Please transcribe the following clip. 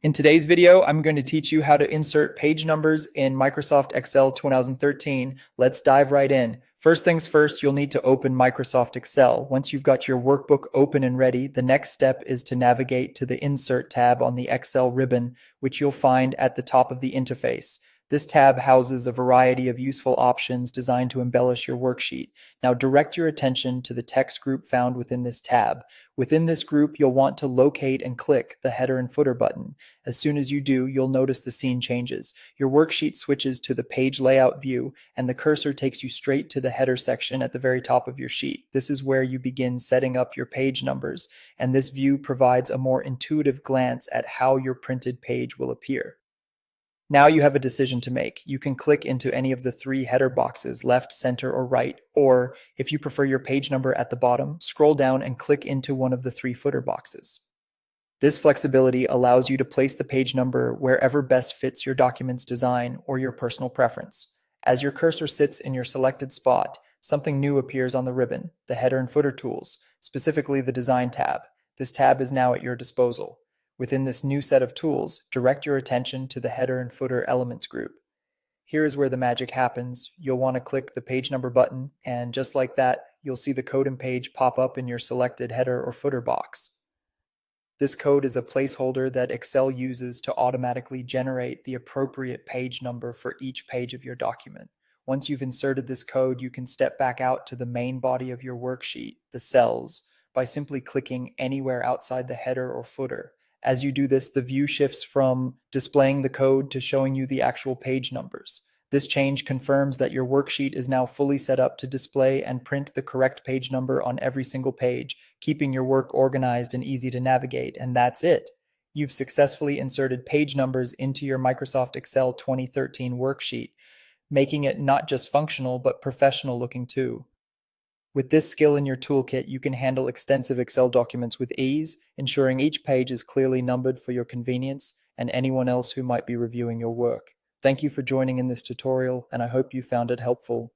In today's video, I'm going to teach you how to insert page numbers in Microsoft Excel 2013. Let's dive right in. First things first, you'll need to open Microsoft Excel. Once you've got your workbook open and ready, the next step is to navigate to the Insert tab on the Excel ribbon, which you'll find at the top of the interface. This tab houses a variety of useful options designed to embellish your worksheet. Now direct your attention to the text group found within this tab. Within this group, you'll want to locate and click the header and footer button. As soon as you do, you'll notice the scene changes. Your worksheet switches to the page layout view, and the cursor takes you straight to the header section at the very top of your sheet. This is where you begin setting up your page numbers, and this view provides a more intuitive glance at how your printed page will appear. Now you have a decision to make. You can click into any of the three header boxes, left, center, or right, or if you prefer your page number at the bottom, scroll down and click into one of the three footer boxes. This flexibility allows you to place the page number wherever best fits your document's design or your personal preference. As your cursor sits in your selected spot, something new appears on the ribbon, the header and footer tools, specifically the Design tab. This tab is now at your disposal. Within this new set of tools, direct your attention to the header and footer elements group. Here is where the magic happens. You'll want to click the page number button, and just like that, you'll see the code and page pop up in your selected header or footer box. This code is a placeholder that Excel uses to automatically generate the appropriate page number for each page of your document. Once you've inserted this code, you can step back out to the main body of your worksheet, the cells, by simply clicking anywhere outside the header or footer. As you do this, the view shifts from displaying the code to showing you the actual page numbers. This change confirms that your worksheet is now fully set up to display and print the correct page number on every single page, keeping your work organized and easy to navigate. And that's it. You've successfully inserted page numbers into your Microsoft Excel 2013 worksheet, making it not just functional, but professional looking too. With this skill in your toolkit, you can handle extensive Excel documents with ease, ensuring each page is clearly numbered for your convenience and anyone else who might be reviewing your work. Thank you for joining in this tutorial, and I hope you found it helpful.